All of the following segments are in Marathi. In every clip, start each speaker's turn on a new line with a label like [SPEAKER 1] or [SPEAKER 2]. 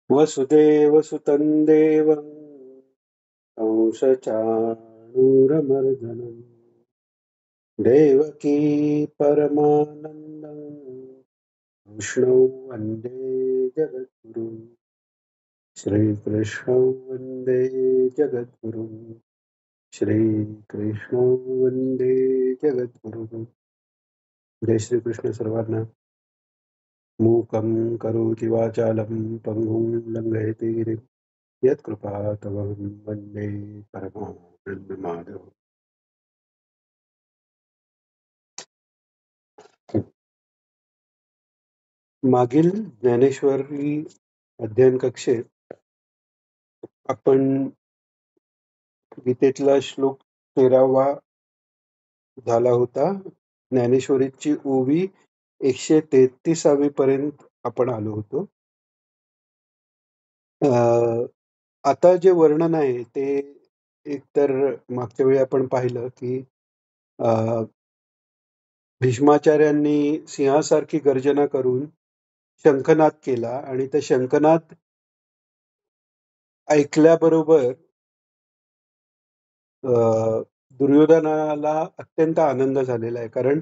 [SPEAKER 1] वसुदेवसुतं देवं कंसचाणूरमर्दनं देवकी परमानन्दं कृष्णौ वन्दे जगद्गुरुं श्रीकृष्णौ वन्दे जगद्गुरुं श्रीकृष्णौ वन्दे जगद्गुरुं. जय श्रीकृष्ण सर्वांना. मूकं करोति वाचालं पङ्गुं लङ्घयति गिरिं यत्कृपातमहं वन्दे परमानन्दमाधवम्. मागील ज्ञानेश्वरी अध्ययन कक्षेत आपण गीतेतला श्लोक 13वा झाला होता. ज्ञानेश्वरीची ओवी 133वी पर्यंत आपण आलो होतो. आता जे वर्णन आहे ते एकतर मागच्या वेळी आपण पाहिलं की अ, भीष्माचार्यांनी सिंहासारखी गर्जना करून शंखनाद केला आणि त्या शंखनाद ऐकल्याबरोबर अ, दुर्योधनाला अत्यंत आनंद झालेला आहे. कारण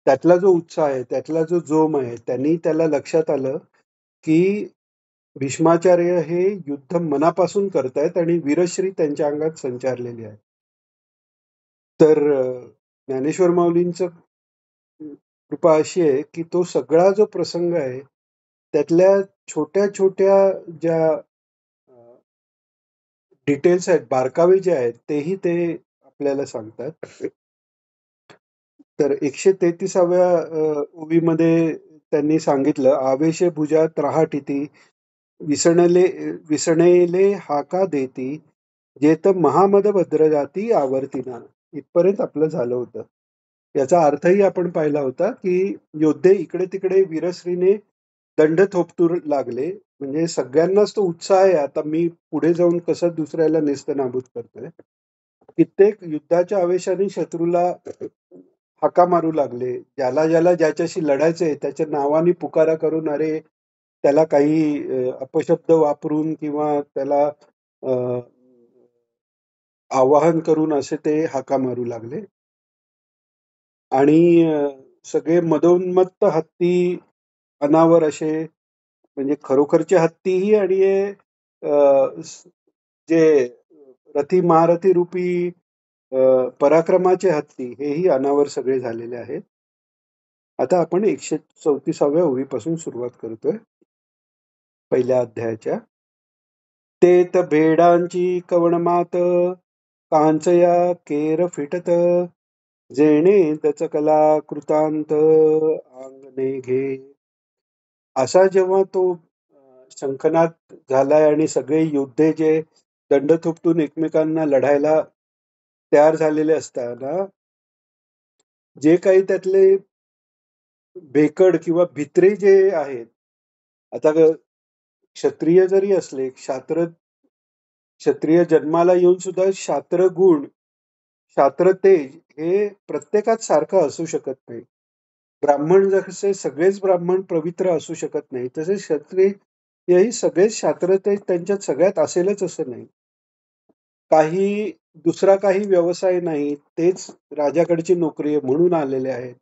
[SPEAKER 1] त्यातला जो उत्साह आहे, त्यातला जो जोम आहे, त्यांनी त्याला लक्षात आलं, की भीष्माचार्य हे युद्ध मनापासून करतायत आणि वीरश्री त्यांच्या अंगात संचारलेली आहे. तर ज्ञानेश्वर माऊलींचं कृपा अशी आहे, की तो सगळा जो प्रसंग आहे, त्यातल्या छोट्या-छोट्या ज्या डिटेल्स आहेत, बारकावे जे आहेत, तेही ते आपल्याला सांगतात. तर 133व्या ओवीमध्ये त्यांनी सांगितलं, "आवेशे भुजात रहाटिती, विसणले विसणेले हाका देती, जेथ महामद भद्र जाती आवर्तिना." इथपर्यंत आपलं झालं होतं. याचा अर्थही आपण पाहिला होता, की योद्धे इकडे-तिकडे वीरश्रीने दंड थोपटू लागले. म्हणजे सगळ्यांनाच तो उत्साह आहे, आता मी पुढे जाऊन कसं दुसऱ्याला नेस्तनाबूत करतोय. कित्येक युद्धाच्या आवेशाने शत्रूला हाका मारू लागले. ज्याला ज्याच्याशी लढायचंय त्याच्या नावाने पुकारा करून अरे त्याला काही अपशब्द वापरून किंवा त्याला अ, आवाहन करून असे ते हाका मारू लागले. आणि सगळे मदोन्मत्त हत्ती अनावर असे म्हणजे खरोखरचे हत्तीही आणि हे जे रथी महारथी रूपी पराक्रमाचे हत्ती हेही अनावर सगळे झालेले आहेत. आता आपण 134व्या ओवीपासून सुरुवात करतोय पहिल्या अध्यायाच्या. तेत भेडांची कवणमात कांचया केर फिटत जेणे दचकला कृतांत अंगणे घे. असा जेव्हा तो शंखनाद झालाय आणि सगळे योद्धे जे दंड थोपटून एकमेकांना लढायला तयार झालेले असताना जे काही त्यातले भेकड किंवा भित्रे जे आहेत, आता क्षत्रिय जरी असले, क्षत्रिय जन्माला येऊन सुद्धा शास्त्र गुण, शास्त्र तेज हे प्रत्येकात सारखं असू शकत नाही. ब्राह्मण जसे सगळेच ब्राह्मण पवित्र असू शकत नाही, तसे क्षत्रिय हेही सगळेच शास्त्र तेज त्यांच्यात सगळ्यात असेलच असं नाही. काही दुसरा काही व्यवसाय नाही, तेच राजाकडची नोकरी आहे म्हणून आलेले आहेत.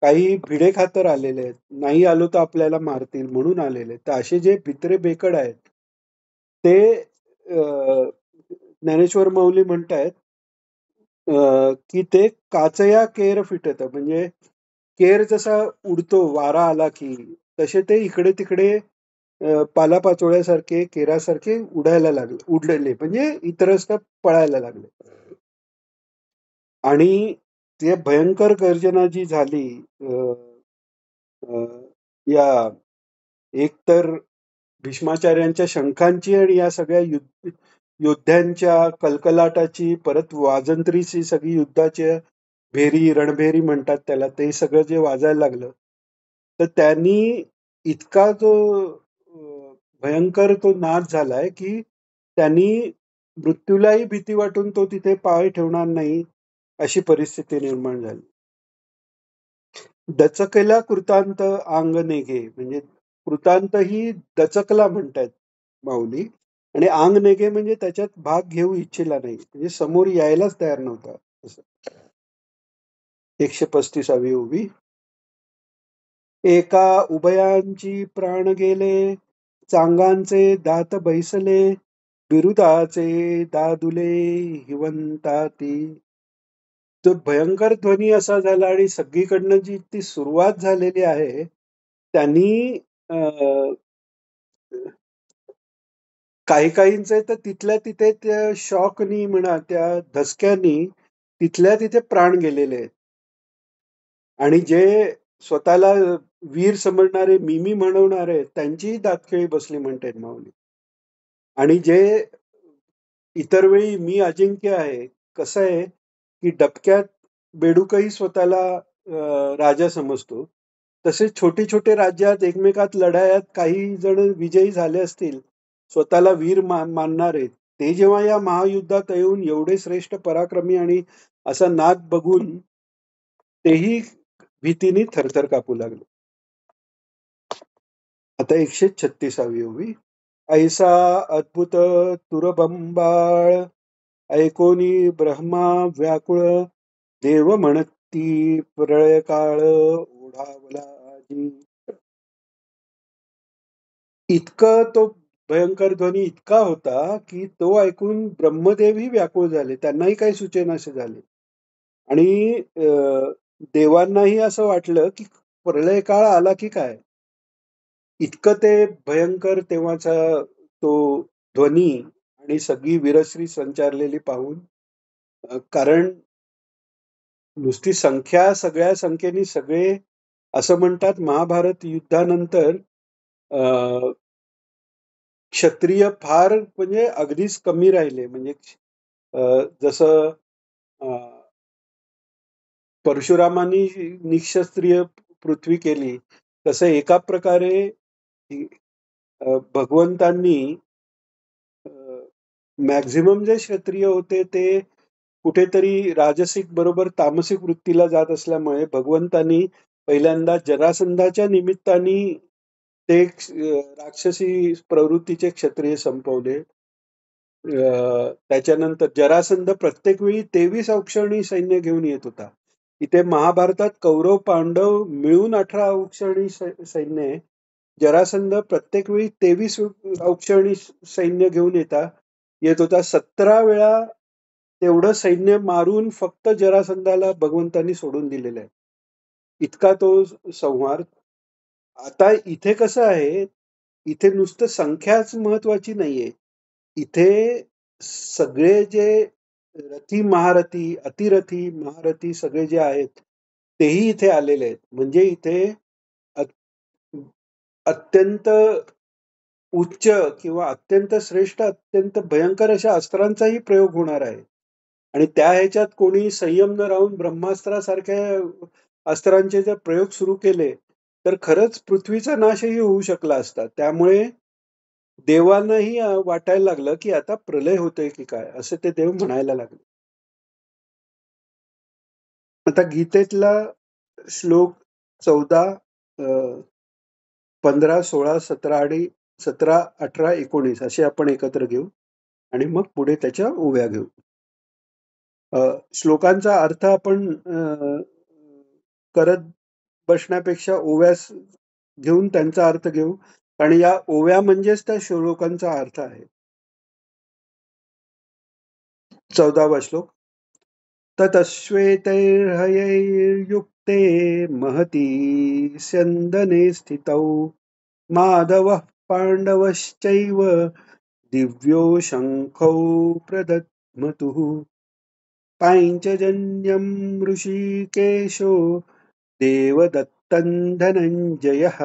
[SPEAKER 1] काही भिडेखातर आलेले आहेत. नाही आलो तर आपल्याला मारतील म्हणून आलेले आहेत. तर असे जे भित्रे बेकड आहेत, ते ज्ञानेश्वर माऊली म्हणतायत की ते काचया केर फिटत. म्हणजे केर जसा उडतो वारा आला की, तसे ते इकडे-तिकडे पालापाचोळ्यासारखे, केरासारखे उडायला लागले, उडलेले म्हणजे इतरत्र पळायला लागले. आणि ते भयंकर गर्जना जी झाली अ, या एकतर भीष्माचार्यांच्या शंखांची आणि या सगळ्या योद्ध्यांच्या कलकलाटाची, परत वाजंत्रीची सगळी युद्धाच्या भेरी, रणभेरी म्हणतात त्याला, ते सगळं जे वाजायला लागलं, तर त्यांनी इतका जो भयंकर तो नाद झालाय, की त्यांनी मृत्यूलाही भीती वाटून तो तिथे पाय ठेवणार नाही, अशी परिस्थिती निर्माण झाली. दचकला कृतांत अंग नेघे, म्हणजे कृतांत ही दचकला म्हणतायत. माऊली. आणि अंग नेगे म्हणजे त्याच्यात भाग घेऊ इच्छिला नाही. म्हणजे समोर यायलाच तयार नव्हता. असं. 135वी उभी. एका उभयांची प्राण गेले, चांगांचे दात बैसले, बिरुदाचे दादुले हिवंताती. तो भयंकर ध्वनी असा झाला आणि सगळीकडनं जी ती सुरुवात झालेली आहे, त्यांनी काही काहींचे तर तिथल्या तिथे त्या शॉकनी म्हणा, त्या धसक्यानी तिथल्या तिथे प्राण गेलेले आहेत. आणि जे स्वतःला वीर समजणारे, मिमी म्हणवणारे, त्यांचीही दातखिळी बसली म्हणते माऊली. आणि जे इतर वेळी मी अजिंक्य आहे, कसं आहे, की डबक्यात बेडूकही स्वतःला राजा समजतो. तसेच छोटे-छोटे राज्यात एकमेकात लढायात काही जण विजयी झाले असतील, स्वतःला वीर मानणारे. ते जेव्हा या महायुद्धात येऊन एवढे श्रेष्ठ पराक्रमी आणि असा नाद बघून तेही भीतीने थरथर कापू लागले. आता 136वी ओवी. ऐसा अद्भुत तुरबंबाळ ऐकोनी ब्रह्मा व्याकुळ देव म्हणती प्रळय काळ ओढावला आजी. इतकं तो भयंकर ध्वनी इतका होता, की तो ऐकून ब्रह्मदेवही व्याकुळ झाले. त्यांनाही काही सुचेनासे झाले. आणि देवांनाही असं वाटलं, की प्रलय काळ आला की काय? इतकं ते भयंकर तेव्हाचा तो ध्वनी आणि सगळी वीरश्री संचारलेली पाहून कारण नुसती संख्या सगळ्या संख्येने सगळे असं म्हणतात महाभारत युद्धानंतर अ, क्षत्रिय फार म्हणजे अगदीच कमी राहिले. म्हणजे जसं अ, परशुरामांनी निःशस्त्रीय पृथ्वी केली, तसं एका प्रकारे भगवंतांनी मॅक्झिमम जे क्षत्रिय होते ते कुठेतरी राजसिक बरोबर तामसिक वृत्तीला जात असल्यामुळे भगवंतांनी पहिल्यांदा जरासंधाच्या निमित्ताने ते राक्षसी प्रवृत्तीचे क्षत्रिय संपवले. त्याच्यानंतर जरासंध प्रत्येक वेळी 23 औक्षणी सैन्य घेऊन येत होता. इथे महाभारतात कौरव पांडव मिळून 18 औक्षणी सैन्य आहे. जरासंध प्रत्येक वेळी 23 औक्षणी सैन्य घेऊन येत होता. 17 वेळा तेवढं सैन्य मारून फक्त जरासंधाला भगवंतांनी सोडून दिलेलं आहे. इतका तो संहार. आता इथे कसं आहे, इथे नुसतं संख्याच महत्वाची नाहीये. इथे सगळे जे रथी महारथी, अतिरथी महारथी सगळे जे आहेत, तेही इथे आलेले आहेत. म्हणजे इथे अत्यंत उच्च किंवा अत्यंत श्रेष्ठ, अत्यंत भयंकर अशा अस्त्रांचाही प्रयोग होणार आहे. आणि त्या ह्याच्यात कोणी संयम न राहून ब्रह्मास्त्रासारख्या अस्त्रांचे जर प्रयोग सुरू केले, तर खरंच पृथ्वीचा नाशही होऊ शकला असता. त्यामुळे देवांनाही वाटायला लागलं, की आता प्रलय होतोय की काय? असं ते देव म्हणायला लागले. आता गीतेतला श्लोक 14, 15, 16, 17 आणि 17, 18, 19 असे आपण एकत्र घेऊ आणि मग पुढे त्याच्या ओव्या घेऊ. श्लोकांचा अर्थ आपण करत बसण्यापेक्षा ओव्या घेऊन त्यांचा अर्थ घेऊ. आणि या ओव्या म्हणजेच त्या श्लोकांचा अर्थ आहे. 14वा श्लोक. ततश्वेतैर्हयैर्युक्ते महती स्यन्दने स्थितौ माधवः पाण्डवश्चैव दिव्यो शङ्खौ प्रदध्मतुः पाञ्चजन्यं ऋषिकेशो देवदत्तं धनञ्जयः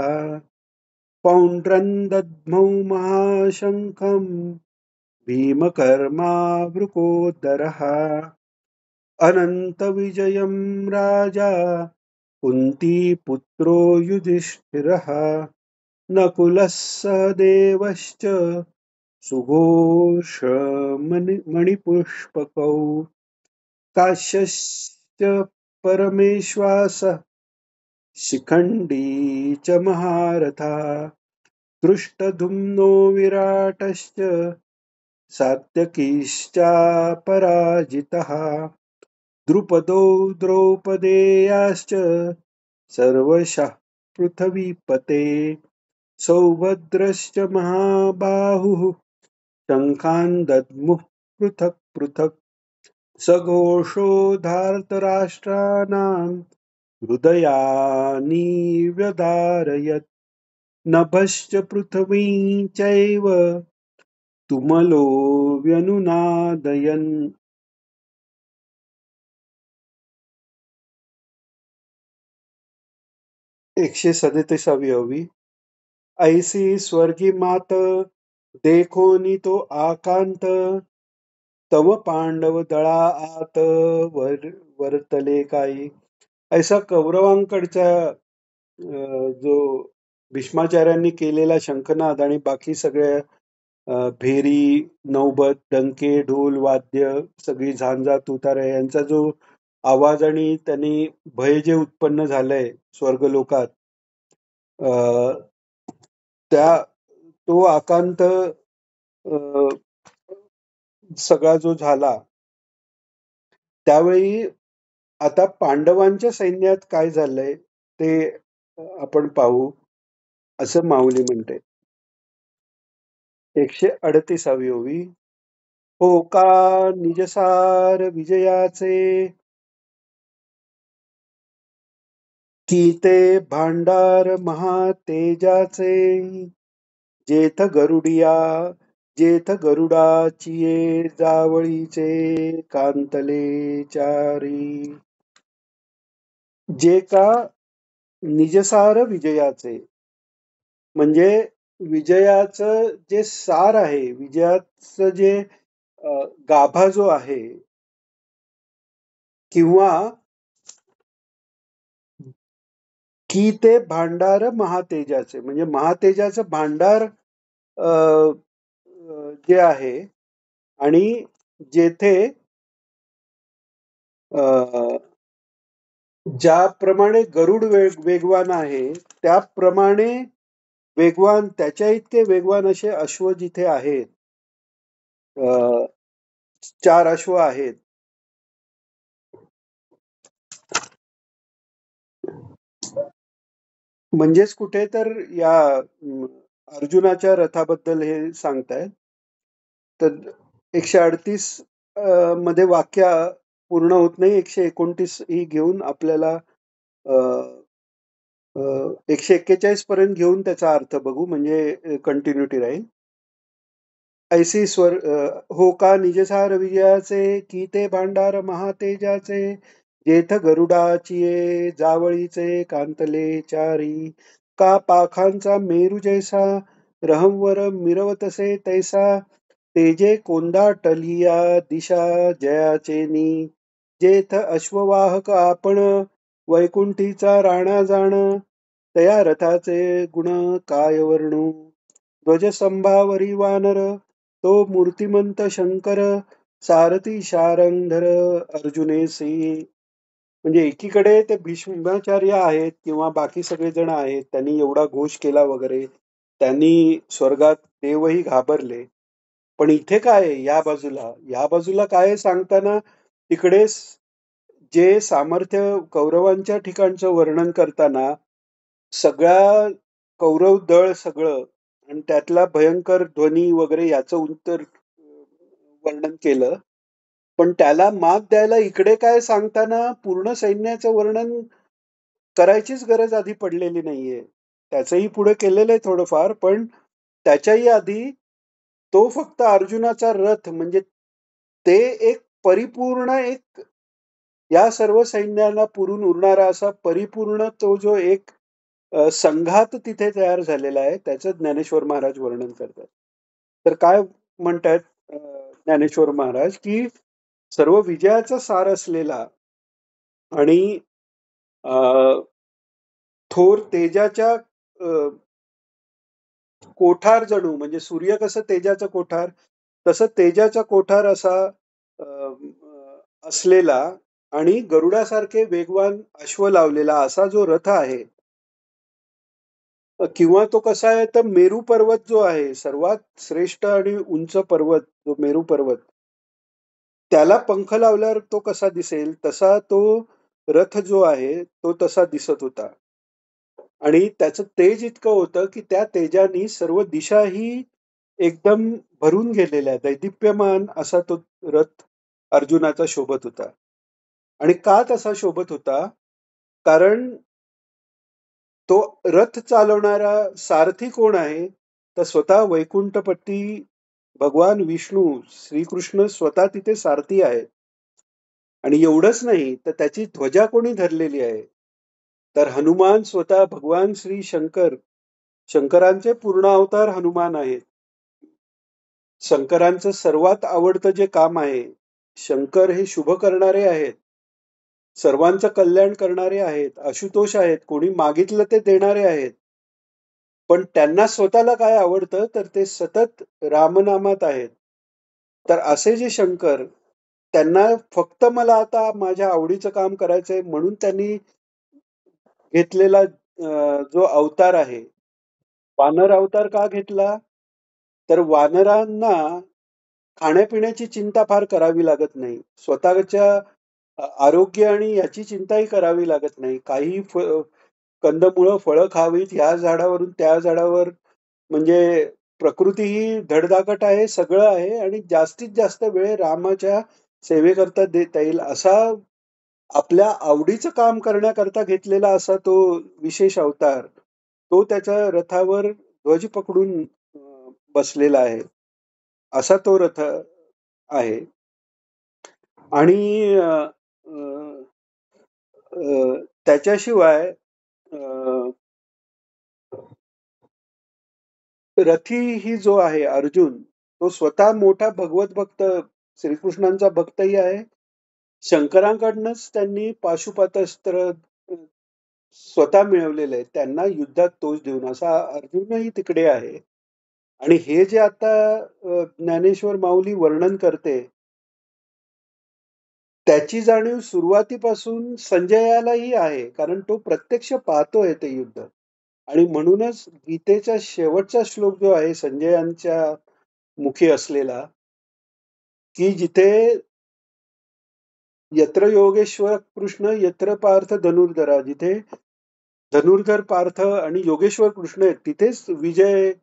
[SPEAKER 1] पौण्ड्रं दद्मौ महाशङ्खं भीमकर्मावृकोदरः अनन्तविजयं राजा कुन्तीपुत्रो युधिष्ठिरः नकुलः सहदेवश्च सुघोषमणिपुष्पकौ काश्यश्च परमेश्वासः शिखण्डी च महारथा दृष्टद्युम्नो विराटश्च सात्यकीश्चापराजितः द्रुपदो द्रौपदेयाश्च सर्वशः पृथिवीपते सौभद्रश्च महाबाहुः शङ्खान् दद्मुः पृथक् पृथक् सघोषो धार्तराष्ट्राणाम् हृदयानि व्यधारयत् नभश्च पृथिवीं चैव तुमलो व्यनुनादयन् 137वी ओवी ऐसी स्वर्गी मात देखोनी तो आकांत तव पांडव दळा आत वर्तले काही ऐसा कौरवांकडचा जो भीष्माचार्यांनी केलेला शंखनाद आणि बाकी सगळ्या भेरी, नौबत, डंके, ढोल, वाद्य, सगळी झांजा, तुताऱ्या यांचा जो आवाज आणि त्यांनी भय जे उत्पन्न झालंय स्वर्गलोकात अ, त्या तो आकांत सगळा जो झाला त्यावेळी आता पांडवांच्या सैन्यात काय झालंय ते आपण पाहू असं माऊली म्हणते. 138वी ओवी हो का निजसार विजयाचे की ते भांडार महातेजाचे जेथ गरुडिया जेथ गरुडाचिये जावळीचे कांतले चारी जे का निजसार विजयाचे म्हणजे विजयाचं जे सार आहे विजयाचं जे गाभा जो आहे किंवा की ते भांडार महातेजाचे म्हणजे महातेजाचं भांडार जे आहे आणि जेथे ज्याप्रमाणे गरुड वेगवान आहे त्याप्रमाणे वेगवान त्याच्या इतके वेगवान असे अश्व जिथे आहेत 4 अश्व आहेत. म्हणजेच कुठे तर या अर्जुनाच्या रथाबद्दल हे सांगतायत. तर 138 मध्ये वाक्य पूर्ण होत नाही 129 ही घेऊन आपल्याला 141 पर्यंत घेऊन त्याचा अर्थ बघू म्हणजे कंटिन्युटी राहील. ऐसी हो का निजसार विजयाचे की ते भांडार महातेजाचे जेथ गरुडाचिये जावळीचे कांतले चारी का पाखांचा मेरू जैसा रहंवर मिरवतसे तैसा तेजे कोंदा टलिया दिशा जयाचेनी जेथ अश्ववाहक आपण वैकुंठीचा राणा जाण तया रथाचे गुण काय वर्णू ध्वजस्तंभावरी वानर तो मूर्तिमंत शंकर सारथी शारंगधर अर्जुनेसी म्हणजे एकीकडे ते भीष्माचार्य आहेत किंवा बाकी सगळे जण आहेत त्यांनी एवढा घोष केला वगैरे त्यांनी स्वर्गात देवही घाबरले पण इथे काय आहे या बाजूला काय आहे सांगताना तिकडे जे सामर्थ्य कौरवांच्या ठिकाणचं वर्णन करताना सगळ्या कौरव दळ सगळं आणि त्यातला भयंकर ध्वनी वगैरे याचं उत्तर वर्णन केलं. पण त्याला मात द्यायला इकडे काय सांगताना पूर्ण सैन्याचं वर्णन करायचीच गरज आधी पडलेली नाहीये. त्याचंही पुढे केलेलं आहे थोडंफार, पण त्याच्याही आधी तो फक्त अर्जुनाचा रथ म्हणजे ते एक परिपूर्ण एक या सर्व सैन्याला पुरून उरणारा असा परिपूर्ण तो जो एक संघात तिथे तयार झालेला आहे त्याचं ज्ञानेश्वर महाराज वर्णन करतात. तर काय म्हणतात ज्ञानेश्वर महाराज की सर्व विजयाचा सार असलेला आणि थोर तेजाच्या कोठार जणू म्हणजे सूर्य कसं तेजाचा कोठार तसं तेजाचा कोठार असा असलेला आणि गरुडासारखे वेगवान अश्व लावलेला असा जो रथ आहे किंवा तो कसा आहे तर मेरू पर्वत जो आहे सर्वात श्रेष्ठ आणि उंच पर्वत जो मेरू पर्वत त्याला पंख लावल्यावर तो कसा दिसेल तसा तो रथ जो आहे तो तसा दिसत होता. आणि त्याचं तेज इतकं होतं की त्या तेजाने सर्व दिशाही एकदम भरून गेलेल्या दैदिप्यमान असा तो रथ अर्जुनाचा शोभत होता. आणि का तसा शोभत होता? कारण तो रथ चालवणारा सारथी कोण आहे? तर स्वतः वैकुंठपती भगवान विष्णू, श्रीकृष्ण स्वतः तिथे सारथी आहेत. आणि एवढंच नाही, तर त्याची ध्वजा कोणी धरलेली आहे? तर हनुमान स्वतः भगवान श्री शंकर, शंकरांचे पूर्ण अवतार हनुमान आहेत. शंकरांचं सर्वात आवडतं जे काम आहे, शंकर हे शुभ करणारे आहेत. सर्वांचं कल्याण करणारे आहेत. आशुतोष आहेत. कोणी मागितलं ते देणारे आहेत. पण त्यांना स्वतःला काय आवडतं, तर ते सतत रामनामात आहेत. तर असे जे शंकर, त्यांना फक्त मला आता माझ्या आवडीचं काम करायचंय म्हणून त्यांनी घेतलेला जो अवतार आहे. वानर अवतार का घेतला? तर वानरांना खाण्यापिण्याची चिंता फार करावी लागत नाही. स्वतःच्या आरोग्य आणि याची चिंताही करावी लागत नाही. काही कंदमुळं, फळं खावीत ह्या झाडावरून त्या झाडावर म्हणजे प्रकृती ही धडधाकट आहे, सगळं आहे आणि जास्तीत जास्त वेळ रामाच्या सेवेकरता देता येईल असा आपल्या आवडीचं काम करण्याकरता घेतलेला असा तो विशेष अवतार. तो त्याच्या रथावर ध्वज पकडून बसलेला आहे. असा तो रथ आहे. आणि अ, अ, त्याच्याशिवाय अ, रथी ही जो आहे अर्जुन, तो स्वतः मोठा भगवत भक्त श्रीकृष्णांचा भक्तही आहे. शंकरांकडनंच त्यांनी पाशुपतास्त्र स्वतः मिळवलेलं आहे. त्यांना युद्धात तोच देऊन असा अर्जुनही तिकडे आहे. आणि हे जे आता ज्ञानेश्वर माऊली वर्णन करते, त्याची जाणीव सुरुवातीपासून संजयालाही आहे. कारण तो प्रत्यक्ष पाहतोय ते युद्ध. आणि म्हणूनच गीतेचा शेवटचा श्लोक जो आहे संजयांच्या मुखी असलेला, की जिथे यत्र योगेश्वर कृष्ण यत्र पार्थ धनुर्धरा, जिथे धनुर्धर पार्थ आणि योगेश्वर कृष्ण आहेत, तिथेच विजय,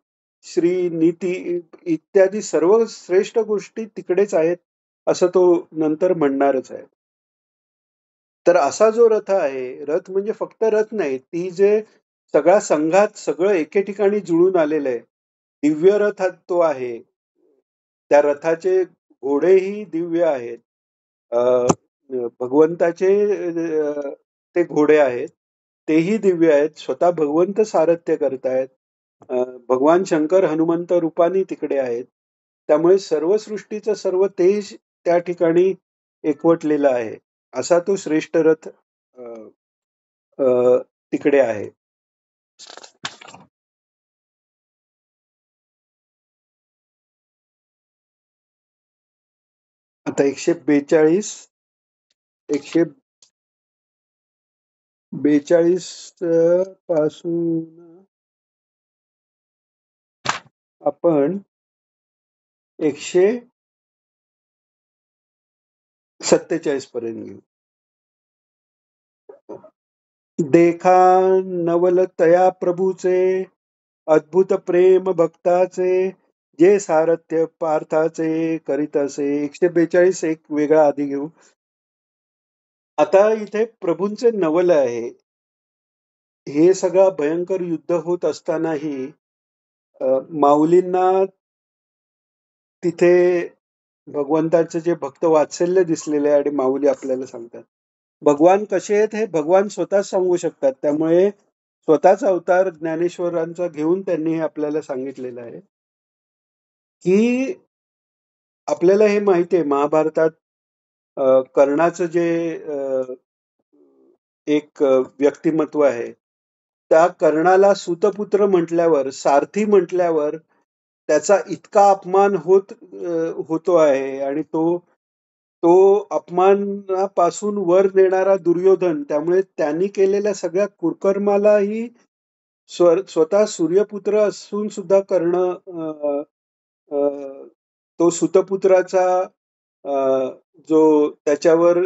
[SPEAKER 1] श्री, नीती इत्यादी सर्व श्रेष्ठ गोष्टी तिकडेच आहेत, असं तो नंतर म्हणणारच आहे. तर असा जो रथ आहे, रथ म्हणजे फक्त रथ नाही, ती जे सगळ्या संघात सगळं एके ठिकाणी जुळून आलेलं आहे. दिव्य रथ तो आहे. त्या रथाचे घोडेही दिव्य आहेत. अ, भगवंताचे ते घोडे आहेत. तेही दिव्य आहेत. स्वतः भगवंत सारथ्य करतायत. भगवान शंकर हनुमंत रूपाने तिकडे आहेत. त्यामुळे सर्व सृष्टीचं सर्व तेज त्या ठिकाणी एकवटलेलं आहे. असा तो श्रेष्ठ रथ अ, अ, तिकडे आहे. आता 142 142 पासून आपण 147 पर्यंत घेऊ. देखा नवल तया प्रभूचे अद्भुत प्रेम भक्ताचे जे सारथ्य पार्थाचे करीत असे. 142 एक वेगळा आधी घेऊ. आता इथे प्रभूंचे नवल आहे. हे सगळं भयंकर युद्ध होत असतानाही माऊलींना तिथे भगवंताचे जे भक्त वात्सल्य दिसलेले आहे आणि माऊली आपल्याला सांगतात. भगवान कसे आहेत हे भगवान स्वतःच सांगू शकतात. त्यामुळे स्वतःच अवतार ज्ञानेश्वरांचा घेऊन त्यांनी हे आपल्याला सांगितलेलं आहे, की आपल्याला हे माहिती आहे महाभारतात कर्णाचं जे एक व्यक्तिमत्व आहे. त्या कर्णाला सूतपुत्र म्हटल्यावर, सारथी म्हटल्यावर त्याचा इतका अपमान होतो आहे आणि तो तो अपमानापासून वर नेणारा दुर्योधन त्यामुळे त्यांनी केलेल्या सगळ्या कुकर्मालाही स्वतः सूर्यपुत्र असून सुद्धा कर्ण तो सुतपुत्राचा अ, जो त्याच्यावर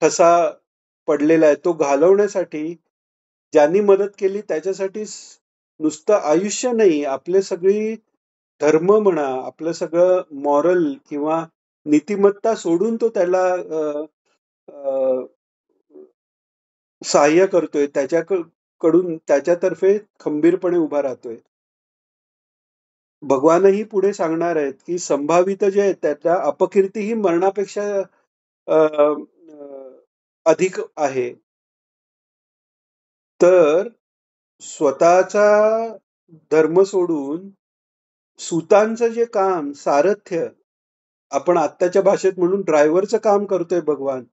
[SPEAKER 1] ठसा पडलेला आहे तो घालवण्यासाठी ज्यांनी मदत केली त्याच्यासाठी नुसतं आयुष्य नाही, आपले सगळी धर्म म्हणा, आपलं सगळं मॉरल किंवा नीतिमत्ता सोडून तो त्याला अ, सहाय्य करतोय. कडून त्याच्यातर्फे खंबीरपणे उभा राहतोय. भगवानही पुढे सांगणार आहेत, की संभावित जे आहेत त्यातल्या अपकीर्ती ही मरणापेक्षा अ, अ, अधिक आहे. तर स्वतःचा धर्म सोडून सुतांचं जे काम, सारथ्य, आपण आत्ताच्या भाषेत म्हणून ड्रायव्हरचं काम करतोय भगवान.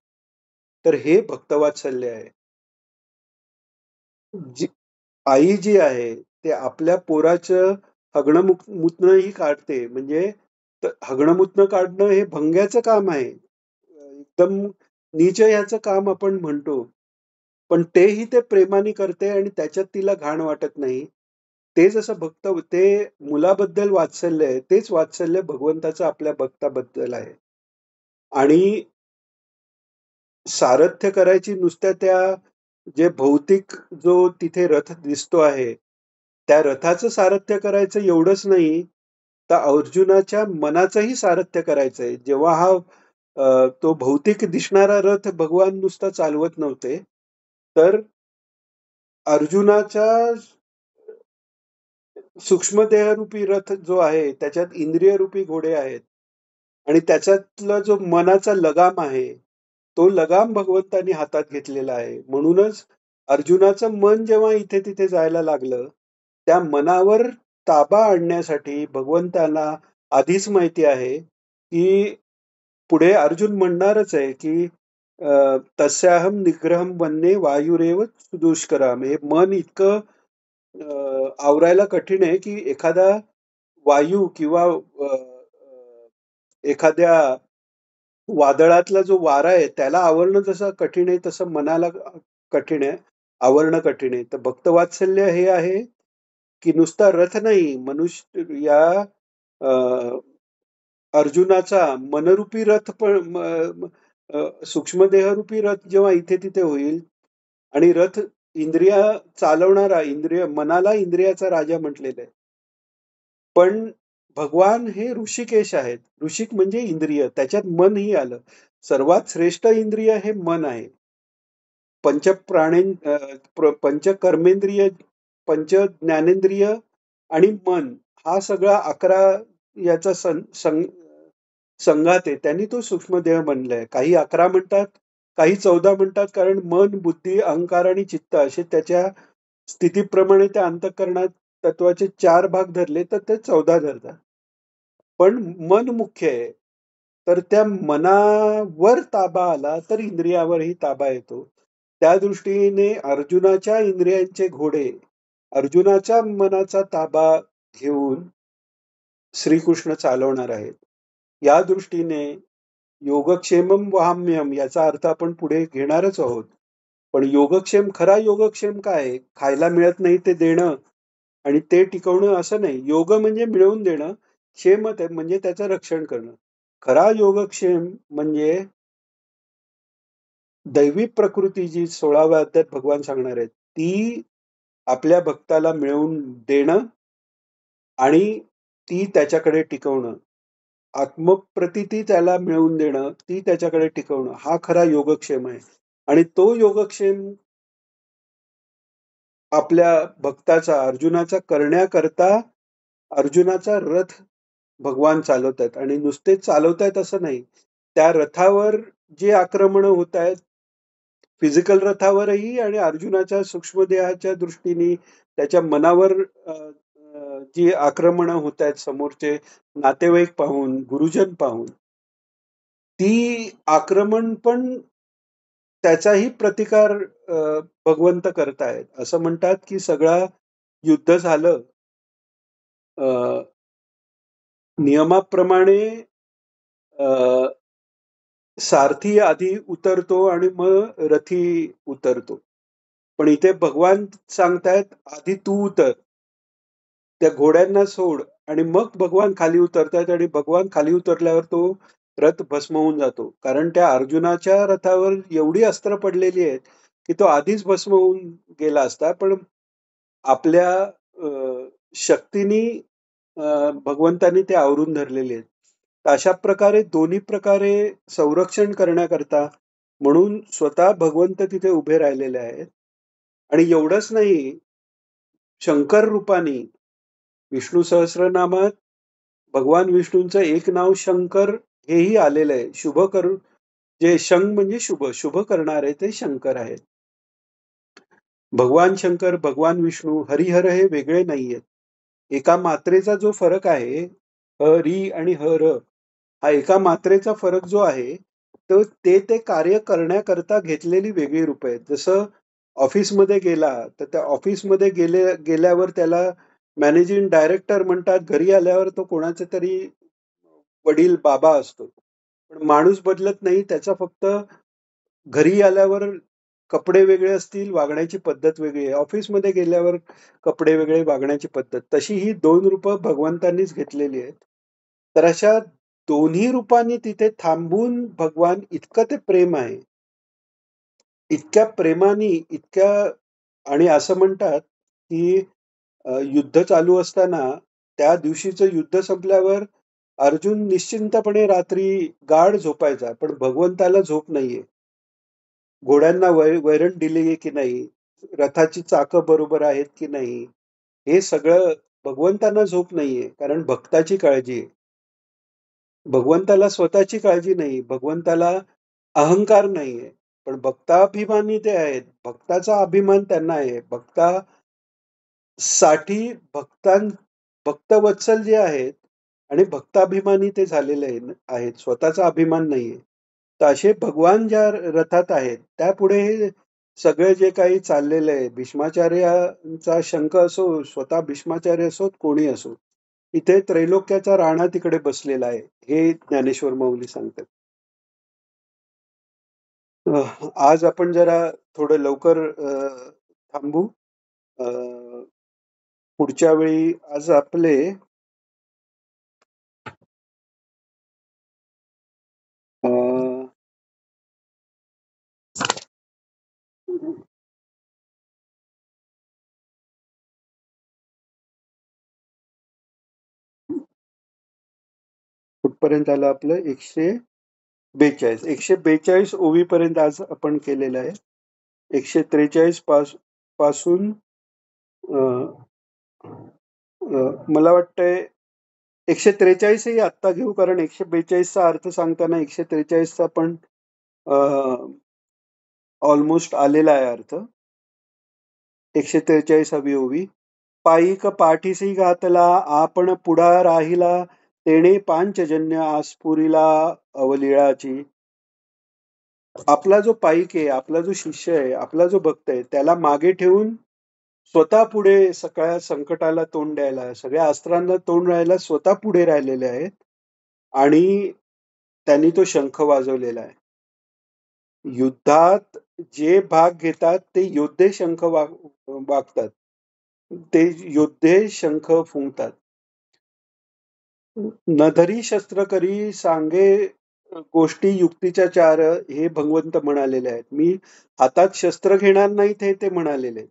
[SPEAKER 1] तर हे भक्तवात्सल्य आहे. जी आई जी आहे, ते आपल्या पोराचं हगणं मुतणंही काढते. म्हणजे हगणं मुतणं काढणं हे भंग्याचं काम आहे. एकदम नीच ह्याचं काम आपण म्हणतो. पण तेही ते प्रेमाने करते आणि त्याच्यात तिला घाण वाटत नाही. ते जसं ते मुलाबद्दल वात्सल्य आहे, तेच वात्सल्य भगवंताचं आपल्या भक्ताबद्दल आहे. आणि सारथ्य करायची नुसत्या त्या जे भौतिक जो तिथे रथ दिसतो आहे, त्या रथाचं सारथ्य करायचं एवढंच नाही, तर अर्जुनाच्या मनाचंही सारथ्य करायचंय. जेव्हा तो भौतिक दिसणारा रथ भगवान नुसता चालवत नव्हते, तर अर्जुनाच्या सूक्ष्म देहरूपी रथ जो आहे, त्याच्यात इंद्रियरूपी घोडे आहेत आणि त्याच्यातला जो मनाचा लगाम आहे, तो लगाम भगवंतांनी हातात घेतलेला आहे. म्हणूनच अर्जुनाचं मन जेव्हा इथे-तिथे जायला लागलं, त्या मनावर ताबा आणण्यासाठी भगवंतांना आधीच माहिती आहे, की पुढे अर्जुन म्हणणारच आहे, की तस्याहम निग्रहम वन्ये वायुरेव दुष्कराम. हे मन इतकं आवरायला कठीण आहे, की एखादा वायू किंवा एखाद्या वादळातला जो वारा आहे, त्याला आवरणं जसं कठीण आहे, तसं मनाला कठीण आहे, आवरणं कठीण आहे. तर भक्तवात्सल्य हे आहे, की नुसता रथ नाही, मनुष्य या अ, अर्जुनाचा मनरूपी रथ पण सूक्ष्म देहरूपी रथ जेव्हा इथे-तिथे होईल आणि रथ इंद्रिय चालवणारा, मनाला इंद्रियाचा राजा म्हटलेलं आहे. पण भगवान हे ऋषिकेश आहेत. ऋषिक म्हणजे इंद्रिय. त्याच्यात मनही आलं. सर्वात श्रेष्ठ इंद्रिय हे मन आहे. पंच कर्मेंद्रिय, पंच ज्ञानेंद्रिय आणि मन हा सगळा 11 याचा संघात आहे. त्यांनी तो सूक्ष्म देह बनलाय. काही 11 म्हणतात, काही 14 म्हणतात. कारण मन, बुद्धी, अहंकार आणि चित्त असे त्याच्या स्थितीप्रमाणे त्या अंतःकरणात तत्वाचे 4 भाग धरले तर ते 14 धरतात. पण मन मुख्य आहे. तर त्या मनावर ताबा आला तर इंद्रियावरही ताबा येतो. त्या दृष्टीने अर्जुनाच्या इंद्रियांचे घोडे, अर्जुनाच्या मनाचा ताबा घेऊन श्रीकृष्ण चालवणार आहेत. या दृष्टीने योगक्षेमम वहाम्यहम याचा अर्थ आपण पुढे घेणारच आहोत. पण योगक्षेम, खरा योगक्षेम काय आहे? खायला मिळत नाही ते देणं आणि ते टिकवणं असं नाही. योग म्हणजे मिळवून देणं, क्षेम म्हणजे त्याचं रक्षण करणं. खरा योगक्षेम म्हणजे दैवी प्रकृती जी 16व्या अध्यायात भगवान सांगणार आहेत, ती आपल्या भक्ताला मिळवून देणं आणि ती त्याच्याकडे टिकवणं. आत्मप्रतीती त्याला मिळवून देणं, ती त्याच्याकडे टिकवणं, हा खरा योगक्षेम आहे. आणि तो योगक्षेम आपल्या भक्ताचा, अर्जुनाचा करण्याकरता अर्जुनाचा रथ भगवान चालवतायत आणि नुसते चालवतायत असं नाही. त्या रथावर जी आक्रमणं होतायत, फिजिकल रथावरही आणि अर्जुनाच्या सूक्ष्म देहाच्या दृष्टीने त्याच्या मनावर अ, अ, जी आक्रमणं होतायत समोरचे नातेवाईक पाहून, गुरुजन पाहून, ती आक्रमण पण त्याचाही प्रतिकार भगवंत करतायत. असं म्हणतात, की सगळं युद्ध झालं. अ, नियमाप्रमाणे अ, सारथी आधी उतरतो आणि मग रथी उतरतो. पण इथे भगवान सांगतायत आधी तू उतर, त्या घोड्यांना सोड आणि मग भगवान खाली उतरतात आणि भगवान खाली उतरल्यावर तो रथ भस्म होऊन जातो. कारण त्या अर्जुनाच्या रथावर एवढी अस्त्र पडलेली आहेत, की तो आधीच भस्म होऊन गेला असता. पण आपल्या शक्तीनी भगवंतांनी ते आवरून धरलेले आहेत. तर अशा प्रकारे दोन्ही प्रकारे संरक्षण करण्याकरता म्हणून स्वतः भगवंत तिथे उभे राहिलेले आहेत. आणि एवढंच नाही, शंकर रूपाने विष्णू सहस्रनामात भगवान विष्णूंचं एक नाव शंकर हेही आलेलं आहे. शुभ करू जे शंख म्हणजे शुभ, शुभ करणारे ते शंकर आहेत. भगवान शंकर, भगवान विष्णू, हरिहर हे वेगळे नाहीयेत. एका मात्रेचा जो फरक आहे, हरी आणि हर, हा एका मात्रेचा फरक जो आहे, तो ते कार्य करण्याकरता घेतलेली वेगळी रूप आहेत. जसं ऑफिसमध्ये गेला, तर त्या ऑफिसमध्ये गेल्यावर त्याला मॅनेजिंग डायरेक्टर म्हणतात, घरी आल्यावर तो कोणाचा तरी वडील, बाबा असतो. पण माणूस बदलत नाही. त्याचा फक्त घरी आल्यावर कपडे वेगळे असतील, वागण्याची पद्धत वेगळी आहे. ऑफिसमध्ये गेल्यावर कपडे वेगळे, वागण्याची पद्धत. तशी ही 2 रूपं भगवंतांनीच घेतलेली आहेत. तर अशा दोन्ही रूपांनी तिथे थांबून भगवान इतकं ते प्रेम आहे. इतक्या प्रेमाने, इतक्या आणि असं म्हणतात, की युद्ध चालू असताना त्या दिवशीचं युद्ध संपल्यावर अर्जुन निश्चिंतपणे रात्री गाढ झोपायचा. पण भगवंताला झोप नाहीये. घोड्यांना वैरण दिली की नाही? रथाची चाकं बरोबर आहेत की नाही? हे सगळं भगवंतांना झोप नाहीये. कारण भक्ताची काळजी आहे. भगवंताला स्वतःची काळजी नाही. भगवंताला अहंकार नाहीये. पण भक्ताभिमानी ते आहेत. भक्ताचा अभिमान त्यांना आहे. साठी भक्तवत्सल जे आहेत आणि भक्ताभिमानी ते झालेले आहेत. स्वतःचा अभिमान नाहीये. तर असे भगवान ज्या रथात आहेत, त्यापुढे हे सगळे जे काही चाललेलं आहे, भीष्माचार्यांचा शंख असो, स्वतः भीष्माचार्य असोत, कोणी असो, इथे त्रैलोक्याचा राणा तिकडे बसलेला आहे. हे ज्ञानेश्वर माऊली सांगतात. आज आपण जरा थोडं लवकर थांबू. अ, पुढच्या वेळी आज आपले अ, कुठपर्यंत आलं आपलं 142. 142 ओवीपर्यंत आज आपण केलेलं आहे. 143 पासून अ, मला वाटतंय 143 ही आत्ता घेऊ, कारण 142 चा अर्थ सांगताना 143 चा पण ऑलमोस्ट आलेला आहे अर्थ. 143 हवी ओवी. पायिक पाठीसी घातला आपण पुढा राहिला, तेणे पांचजन्य आस्फुरिला अवलिळाची. आपला जो पाईक आहे, आपला जो शिष्य आहे, आपला जो भक्त आहे, त्याला मागे ठेवून स्वतः पुढे सगळ्या संकटाला तोंड द्यायला, सगळ्या अस्त्रांना तोंड द्यायला स्वतः पुढे राहिलेले आहेत. आणि त्यांनी तो शंख वाजवलेला आहे. युद्धात जे भाग घेतात ते योद्धे शंख वागतात. ते योद्धे शंख फुंकतात. नधरी शस्त्र करी सांगे गोष्टी युक्तीच्या चार, हे भगवंत म्हणालेले आहेत. मी हातात शस्त्र घेणार नाहीत हे ते म्हणालेले आहेत.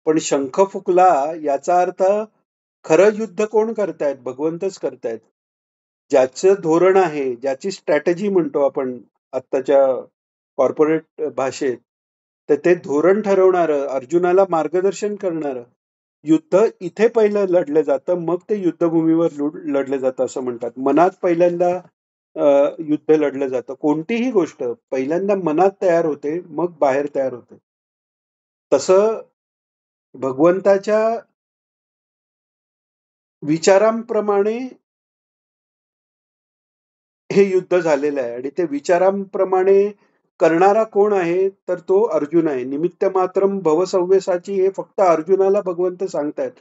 [SPEAKER 1] पण शंख फुकला याचा अर्थ खरं युद्ध कोण करतायत? भगवंतच करतायत. ज्याचं धोरण आहे, ज्याची स्ट्रॅटेजी म्हणतो आपण आत्ताच्या कॉर्पोरेट भाषेत, तर ते धोरण ठरवणारं, अर्जुनाला मार्गदर्शन करणारं युद्ध इथे पहिलं लढलं जातं, मग ते युद्धभूमीवर लढलं जातं असं म्हणतात. मनात पहिल्यांदा युद्ध लढलं जातं. कोणतीही गोष्ट पहिल्यांदा मनात तयार होते, मग बाहेर तयार होते. तसं भगवंताच्या विचारांप्रमाणे हे युद्ध झालेलं आहे आणि ते विचारांप्रमाणे करणारा कोण आहे? तर तो अर्जुन आहे. निमित्त मात्रम भवसव्यसाची हे फक्त अर्जुनाला भगवंत सांगतायत.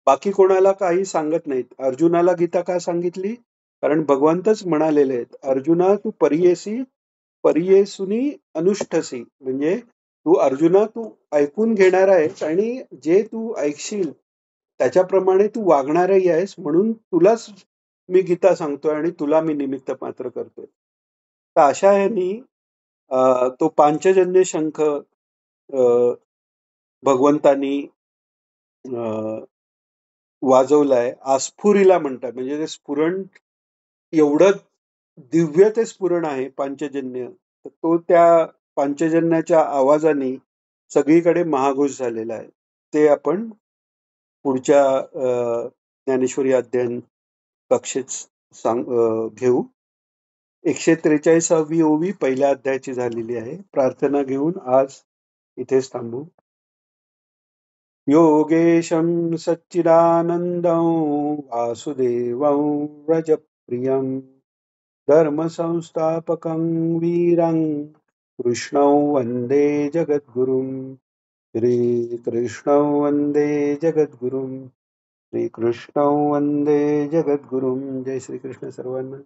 [SPEAKER 1] बाकी कोणाला काही सांगत नाहीत. अर्जुनाला गीता का सांगितली? कारण भगवंतच म्हणालेले आहेत, "अर्जुना तू परियेसी, परियेसुनी अनुष्ठसी." म्हणजे तू अर्जुना तू ऐकून घेणार आहेस आणि जे तू ऐकशील त्याच्याप्रमाणे तू वागणारही आहेस म्हणून तुलाच मी गीता सांगतोय आणि तुला मी निमित्त मात्र करतोय. तर अशा ह्यानी तो पांचजन्य शंख भगवंतानी वाजवलाय. आस्फुरीला म्हणतात. म्हणजे ते स्फुरण एवढं दिव्य ते स्फुरण आहे पांचजन्य. तर तो त्या पांचजन्याच्या आवाजाने सगळीकडे महाघोष झालेला आहे. ते आपण पुढच्या ज्ञानेश्वरी अध्ययन कक्षेत घेऊ. 143वी ओवी पहिल्या अध्यायाची झालेली आहे. प्रार्थना घेऊन आज इथेच थांबू. योगेशं सच्चिदानन्दं वासुदेवं व्रजप्रियं धर्मसंस्थापकं वीरं कृष्णं वन्दे जगद्गुरुं. श्रीकृष्णं वन्दे जगद्गुरुं. श्रीकृष्णं वन्दे जगद्गुरुं. जय श्रीकृष्ण सर्वांना.